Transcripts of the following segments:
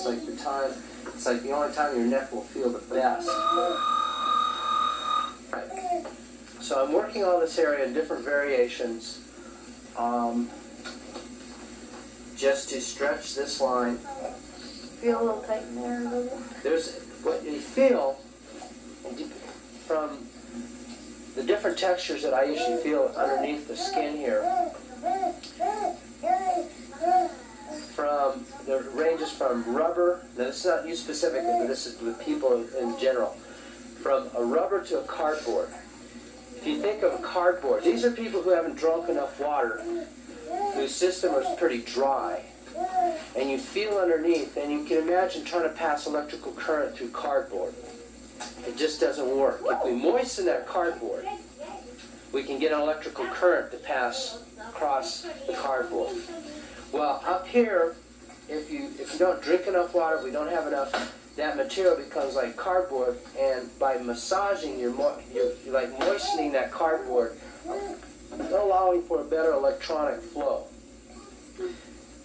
like it's like the only time your neck will feel the best. Right. So I'm working on this area in different variations, just to stretch this line. Feel a little tight in there a little. There's what you feel from the different textures that I usually feel underneath the skin here. There ranges from rubber, now this is not you specifically, but this is with people in general, from a rubber to a cardboard. If you think of a cardboard, these are people who haven't drunk enough water, whose system is pretty dry. And you feel underneath, and you can imagine trying to pass electrical current through cardboard. It just doesn't work. If we moisten that cardboard, we can get an electrical current to pass across the cardboard. Well, up here, if you don't drink enough water, if we don't have enough, that material becomes like cardboard, and by massaging, you're like moistening that cardboard, allowing for a better electronic flow.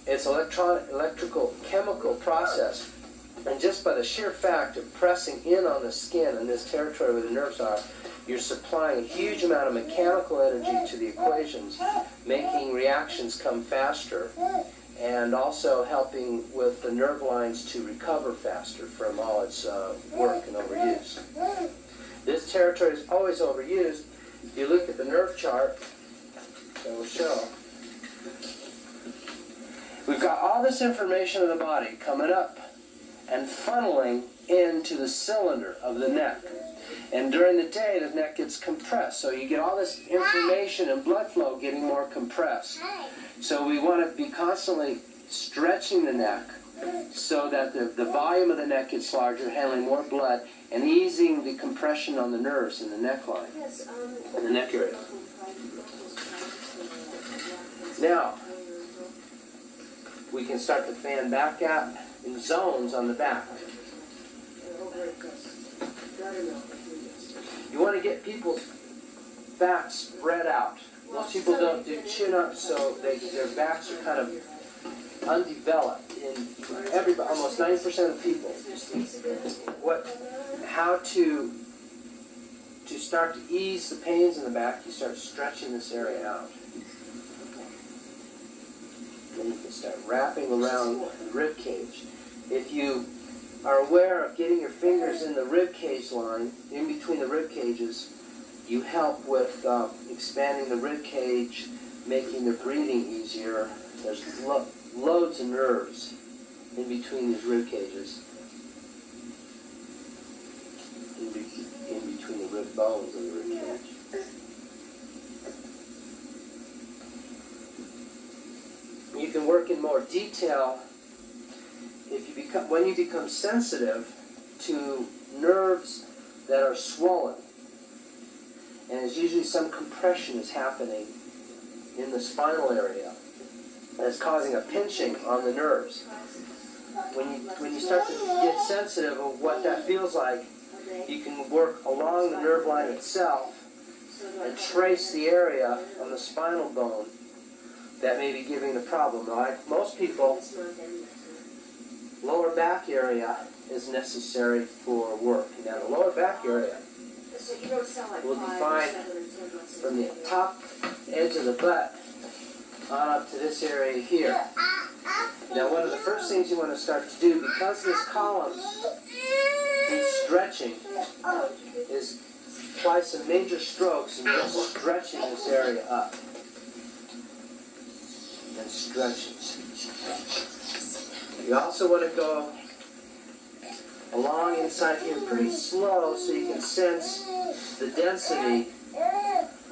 It's electrical chemical process, and just by the sheer fact of pressing in on the skin in this territory where the nerves are, you're supplying a huge amount of mechanical energy to the equations, making reactions come faster, and also helping with the nerve lines to recover faster from all its work and overuse. This territory is always overused. If you look at the nerve chart, it will show. We've got all this information of the body coming up and funneling into the cylinder of the neck. And during the day, the neck gets compressed. So you get all this information and blood flow getting more compressed. So we want to be constantly stretching the neck so that the volume of the neck gets larger, handling more blood, and easing the compression on the nerves in the neckline, in the neck area. Now, we can start to fan back out in zones on the back. You want to get people's back spread out. Most people don't do chin-ups, so their backs are kind of undeveloped in everybody, almost 90% of people. How to start to ease the pains in the back, you start stretching this area out. Then you can start wrapping around the rib cage. If you are aware of getting your fingers in the rib cage line, in between the rib cages, you help with expanding the rib cage, making the breathing easier. There's loads of nerves in between these rib cages, in between the rib bones and the rib cage. You can work in more detail when you become sensitive to nerves that are swollen. And there's usually some compression is happening in the spinal area that's causing a pinching on the nerves. When you start to get sensitive of what that feels like, you can work along the nerve line itself and trace the area on the spinal bone that may be giving the problem. Like most people, lower back area is necessary for work. Now the lower back area will define from the top edge of the butt on up to this area here. Now one of the first things you want to start to do, because this column needs stretching, is apply some major strokes and just stretching this area up. And stretching. You also want to go along inside here pretty slow so you can sense the density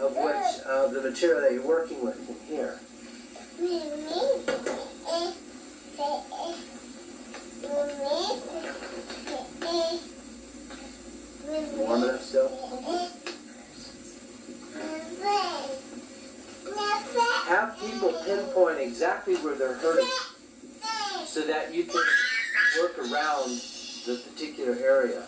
of the material that you're working with in here. Warm enough still? Have people pinpoint exactly where they're hurting so that you can work around the particular area.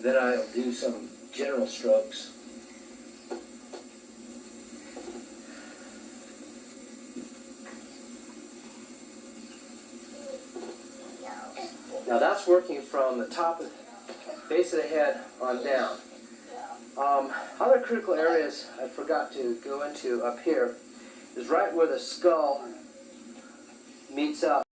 Then I'll do some general strokes. Now that's working from the top of the base of the head on down. Other critical areas I forgot to go into up here is right where the skull meets up.